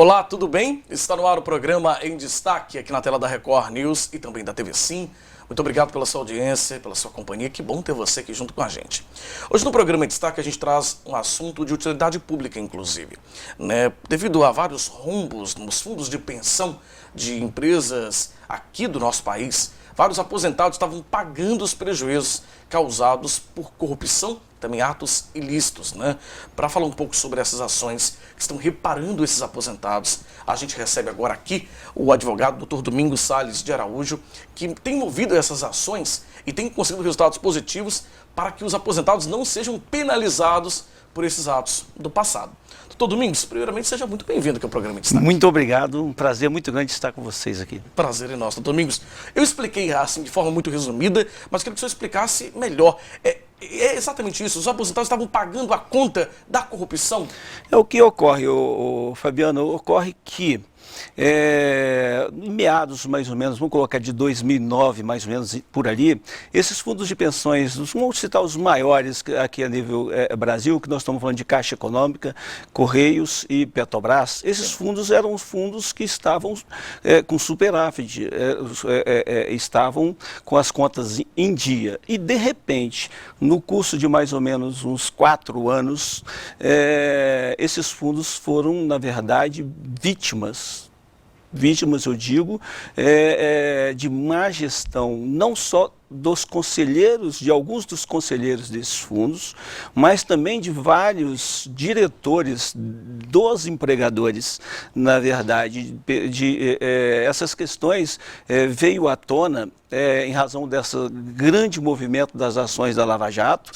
Olá, tudo bem? Está no ar o programa Em Destaque, aqui na tela da Record News e também da TV Sim. Muito obrigado pela sua audiência, pela sua companhia. Que bom ter você aqui junto com a gente. Hoje no programa Em Destaque a gente traz um assunto de utilidade pública, inclusive. Devido a vários rombos nos fundos de pensão de empresas aqui do nosso país, vários aposentados estavam pagando os prejuízos causados por corrupção, também atos ilícitos, Para falar um pouco sobre essas ações que estão reparando esses aposentados, a gente recebe agora aqui o advogado Dr. Domingos Salles de Araújo, que tem movido essas ações e tem conseguido resultados positivos para que os aposentados não sejam penalizados por esses atos do passado. Doutor Domingos, primeiramente, seja muito bem-vindo aqui ao programa Em Destaque. Muito obrigado, um prazer muito grande estar com vocês aqui. Prazer é nosso, doutor Domingos. Eu expliquei assim de forma muito resumida, mas queria que o senhor explicasse melhor. É exatamente isso, os aposentados estavam pagando a conta da corrupção? É o que ocorre, Fabiano, ocorre que em meados mais ou menos, vamos colocar de 2009 mais ou menos por ali, esses fundos de pensões, vamos citar os maiores aqui a nível Brasil, que nós estamos falando de Caixa Econômica, Correios e Petrobras, esses fundos eram os fundos que estavam com superávit, estavam com as contas em dia e de repente, no curso de mais ou menos uns 4 anos, esses fundos foram na verdade vítimas, eu digo, de má gestão, não só dos conselheiros, de alguns dos conselheiros desses fundos, mas também de vários diretores dos empregadores. Na verdade, essas questões veio à tona em razão desse grande movimento das ações da Lava Jato,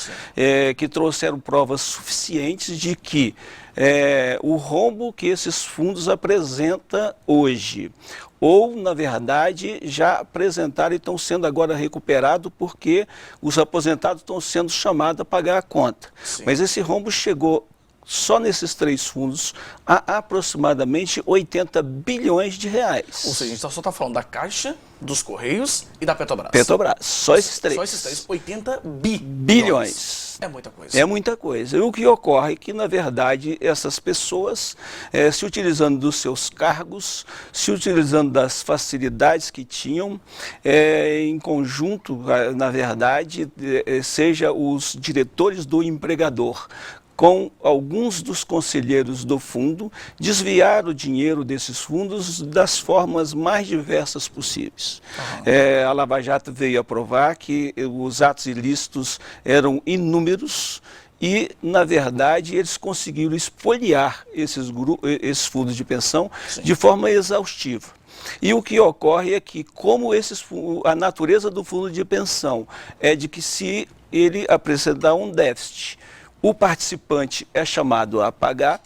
que trouxeram provas suficientes de que o rombo que esses fundos apresentam hoje, ou, na verdade, já apresentaram e estão sendo agora recuperados porque os aposentados estão sendo chamados a pagar a conta. Sim. Mas esse rombo chegou só nesses 3 fundos a aproximadamente 80 bilhões de reais. Ou seja, a gente só está falando da Caixa, dos Correios e da Petrobras. Só esses 3. Só esses 3, 80 bilhões. É muita coisa. É muita coisa. E o que ocorre é que, na verdade, essas pessoas, se utilizando dos seus cargos, se utilizando das facilidades que tinham, em conjunto, na verdade, seja os diretores do empregador, com alguns dos conselheiros do fundo, desviar o dinheiro desses fundos das formas mais diversas possíveis. A Lava Jato veio a provar que os atos ilícitos eram inúmeros e, na verdade, eles conseguiram espoliar esses fundos de pensão de forma exaustiva. E o que ocorre é que, como a natureza do fundo de pensão é de que se ele apresentar um déficit, o participante é chamado a pagar.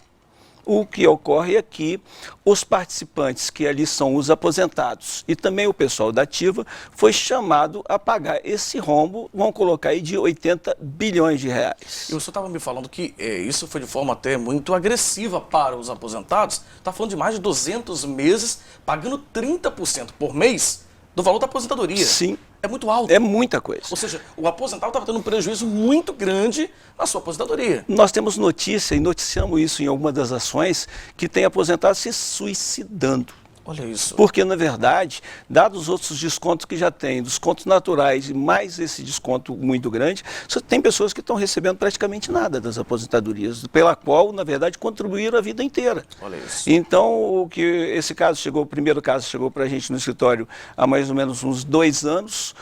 O que ocorre é que os participantes, que ali são os aposentados e também o pessoal da ativa, foi chamado a pagar esse rombo, vamos colocar aí, de 80 bilhões de reais. E o senhor estava me falando que isso foi de forma até muito agressiva para os aposentados. Está falando de mais de 200 meses, pagando 30% por mês do valor da aposentadoria. Sim. É muito alto. É muita coisa. Ou seja, o aposentado estava tendo um prejuízo muito grande na sua aposentadoria. Nós temos notícia, e noticiamos isso em alguma das ações, que tem aposentado se suicidando. Olha isso. Porque, na verdade, dados os outros descontos que já tem, descontos naturais e mais esse desconto muito grande, tem pessoas que estão recebendo praticamente nada das aposentadorias, pela qual, na verdade, contribuíram a vida inteira. Olha isso. Então, o primeiro caso chegou para a gente no escritório há mais ou menos uns 2 anos,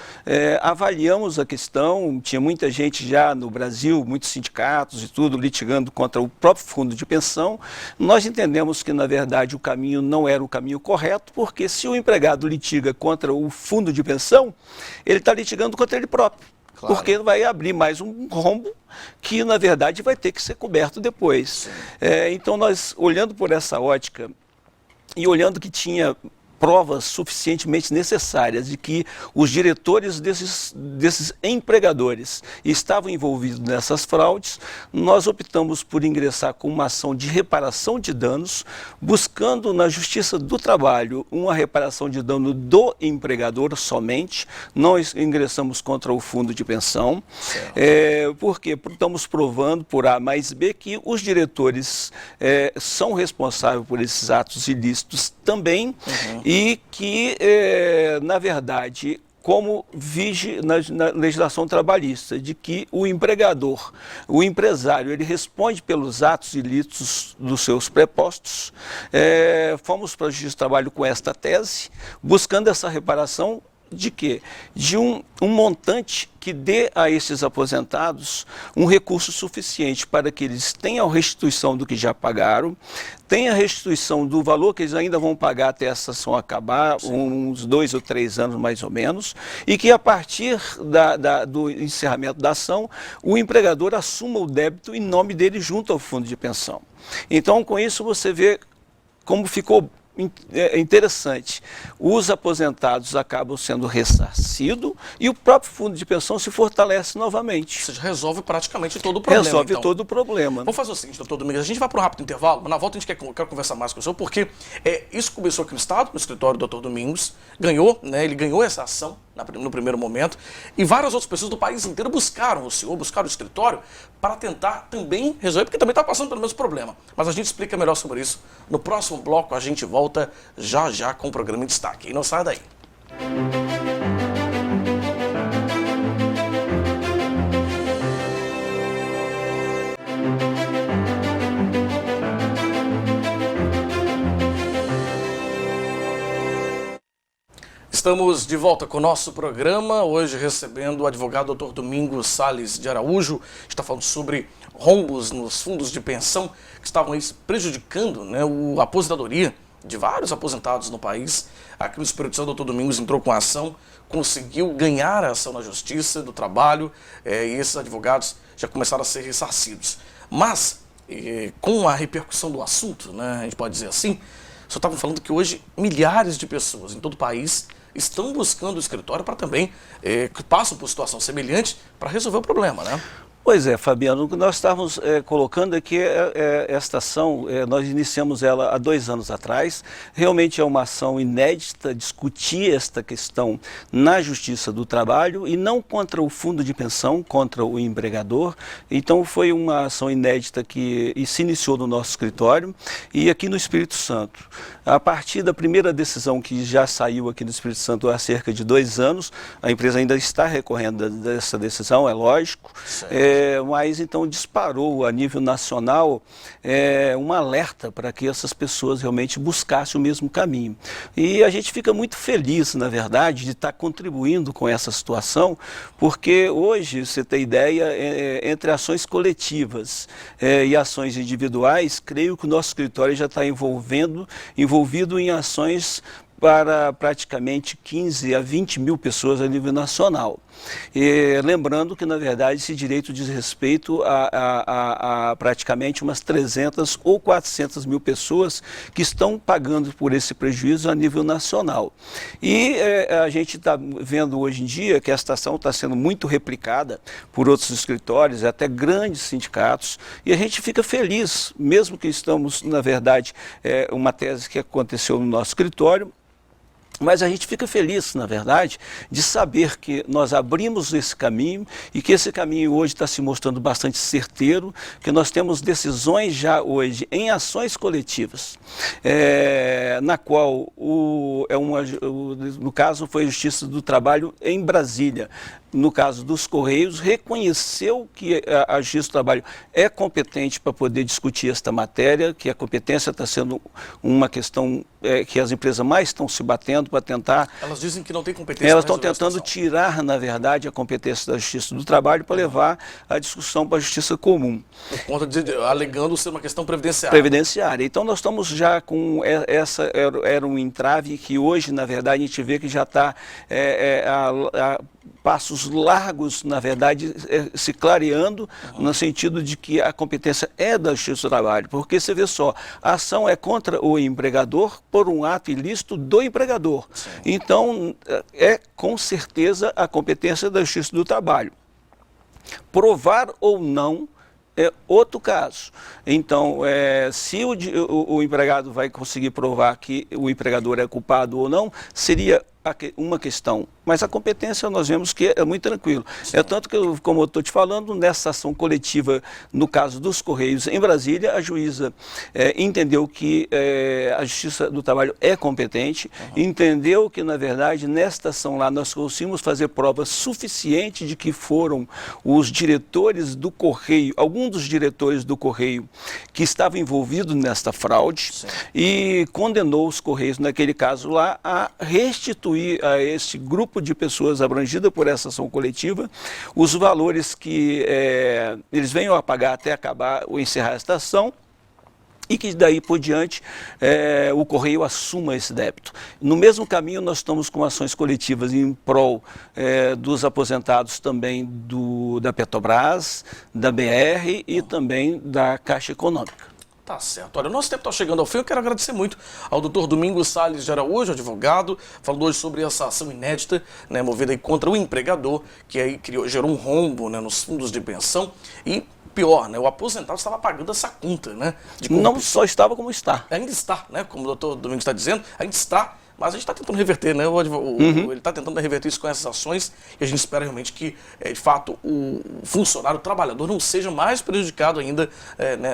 avaliamos a questão, tinha muita gente já no Brasil, muitos sindicatos e tudo, litigando contra o próprio fundo de pensão. Nós entendemos que, na verdade, o caminho não era o caminho correto, porque se o empregado litiga contra o fundo de pensão, ele está litigando contra ele próprio. Claro. Porque vai abrir mais um rombo que, na verdade, vai ter que ser coberto depois. Então, nós, olhando por essa ótica e olhando que tinha provas suficientemente necessárias de que os diretores desses empregadores estavam envolvidos nessas fraudes, nós optamos por ingressar com uma ação de reparação de danos, buscando na Justiça do Trabalho uma reparação de dano do empregador somente. Não ingressamos contra o fundo de pensão, porque estamos provando por A mais B que os diretores são responsáveis por esses atos ilícitos também, e que, na verdade, como vige na legislação trabalhista, de que o empregador, o empresário, ele responde pelos atos ilícitos dos seus prepostos. Fomos para a Justiça do Trabalho com esta tese, buscando essa reparação de quê? De um montante que dê a esses aposentados um recurso suficiente para que eles tenham a restituição do que já pagaram, tenham a restituição do valor que eles ainda vão pagar até essa ação acabar, uns 2 ou 3 anos mais ou menos, e que a partir do encerramento da ação, o empregador assuma o débito em nome dele junto ao fundo de pensão. Então, com isso, você vê como ficou interessante. Os aposentados acabam sendo ressarcidos e o próprio fundo de pensão se fortalece novamente. Ou seja, resolve praticamente todo o problema. Resolve então todo o problema. Vamos fazer o seguinte, doutor Domingos, a gente vai para um rápido intervalo, mas na volta a gente quer conversar mais com o senhor, porque isso começou aqui no Estado, no escritório do doutor Domingos, ganhou, né, ele ganhou essa ação no primeiro momento, e várias outras pessoas do país inteiro buscaram o senhor, buscaram o escritório, para tentar também resolver, porque também está passando pelo mesmo problema. Mas a gente explica melhor sobre isso. No próximo bloco a gente volta já já com o programa em destaque. E não saia daí. Estamos de volta com o nosso programa, hoje recebendo o advogado Dr. Domingos Salles de Araújo. Está falando sobre rombos nos fundos de pensão que estavam aí prejudicando, né, a aposentadoria de vários aposentados no país. Aqui no Espírito Santo, o Dr. Domingos entrou com a ação, conseguiu ganhar a ação na Justiça do Trabalho, e esses advogados já começaram a ser ressarcidos. Mas, com a repercussão do assunto, né, a gente pode dizer assim, o senhor estava falando que hoje milhares de pessoas em todo o país estão buscando o escritório para também, que passam por situação semelhante, para resolver o problema, né? Pois é, Fabiano, o que nós estávamos colocando aqui esta ação, nós iniciamos ela há 2 anos atrás, realmente é uma ação inédita, discutir esta questão na Justiça do Trabalho e não contra o fundo de pensão, contra o empregador. Então foi uma ação inédita que se iniciou no nosso escritório e aqui no Espírito Santo. A partir da primeira decisão que já saiu aqui no Espírito Santo há cerca de 2 anos, a empresa ainda está recorrendo dessa decisão, é lógico, mas então disparou a nível nacional um alerta para que essas pessoas realmente buscassem o mesmo caminho. E a gente fica muito feliz, na verdade, de estar contribuindo com essa situação, porque hoje, você tem ideia, entre ações coletivas e ações individuais, creio que o nosso escritório já está envolvido em ações para praticamente 15 a 20 mil pessoas a nível nacional. E, lembrando que, na verdade, esse direito diz respeito a praticamente umas 300 ou 400 mil pessoas que estão pagando por esse prejuízo a nível nacional. E a gente está vendo hoje em dia que esta ação está sendo muito replicada por outros escritórios, até grandes sindicatos, e a gente fica feliz, mesmo que estamos, na verdade, uma tese que aconteceu no nosso escritório, mas a gente fica feliz, na verdade, de saber que nós abrimos esse caminho e que esse caminho hoje está se mostrando bastante certeiro, que nós temos decisões já hoje em ações coletivas, na qual, no caso, foi a Justiça do Trabalho em Brasília. No caso dos Correios, reconheceu que a Justiça do Trabalho é competente para poder discutir esta matéria, que a competência está sendo uma questão que as empresas mais estão se batendo para tentar... Elas dizem que não tem competência. Elas estão tentando tirar, na verdade, a competência da Justiça do Trabalho para levar a discussão para a Justiça Comum. Por conta alegando ser uma questão previdenciária. Previdenciária. Então nós estamos já com era um entrave que hoje, na verdade, a gente vê que já está passos largos, na verdade, se clareando no sentido de que a competência é da Justiça do Trabalho, porque você vê só, a ação é contra o empregador por um ato ilícito do empregador. Sim. Então, é com certeza a competência da Justiça do Trabalho. Provar ou não é outro caso. Então, se o empregado vai conseguir provar que o empregador é culpado ou não, seria uma questão. Mas a competência nós vemos que é muito tranquilo. É tanto que, como eu estou te falando, nessa ação coletiva, no caso dos Correios em Brasília, a juíza entendeu que a Justiça do Trabalho é competente, entendeu que, na verdade, nesta ação lá, nós conseguimos fazer prova suficiente de que foram os diretores do Correio, alguns dos diretores do Correio que estavam envolvidos nesta fraude. Sim. E condenou os Correios, naquele caso lá, a restituir a esse grupo de pessoas abrangida por essa ação coletiva os valores que eles venham a pagar até acabar ou encerrar esta ação, e que daí por diante o Correio assuma esse débito. No mesmo caminho, nós estamos com ações coletivas em prol dos aposentados também da Petrobras, da BR e também da Caixa Econômica. Tá certo. Olha, o nosso tempo está chegando ao fim. Eu quero agradecer muito ao Dr. Domingos Salles de Araújo, advogado, falando hoje sobre essa ação inédita, né, movida aí contra o empregador, que aí gerou um rombo, né, nos fundos de pensão. E pior, né, o aposentado estava pagando essa conta, né? Não só estava, como está. Ainda está, né? Como o doutor Domingos está dizendo, ainda está. Mas a gente está tentando reverter, né? Ele está tentando reverter isso com essas ações e a gente espera realmente que, de fato, o funcionário, o trabalhador, não seja mais prejudicado ainda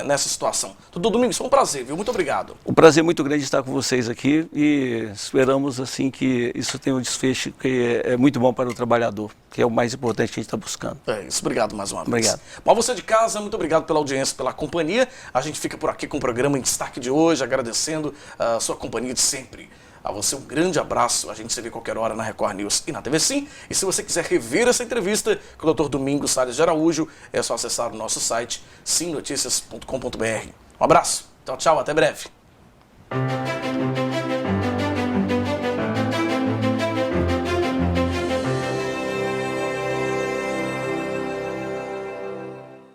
nessa situação. Doutor Domingos, foi um prazer, viu? Muito obrigado. Um prazer muito grande estar com vocês aqui e esperamos, assim, que isso tenha um desfecho que é muito bom para o trabalhador, que é o mais importante que a gente está buscando. É isso. Obrigado mais uma vez. Obrigado. Mas você de casa, muito obrigado pela audiência, pela companhia. A gente fica por aqui com o programa em destaque de hoje, agradecendo a sua companhia de sempre. A você um grande abraço, a gente se vê qualquer hora na Record News e na TV Sim. E se você quiser rever essa entrevista com o Dr. Domingos Salles de Araújo, é só acessar o nosso site simnoticias.com.br. Um abraço, tchau, tchau, até breve.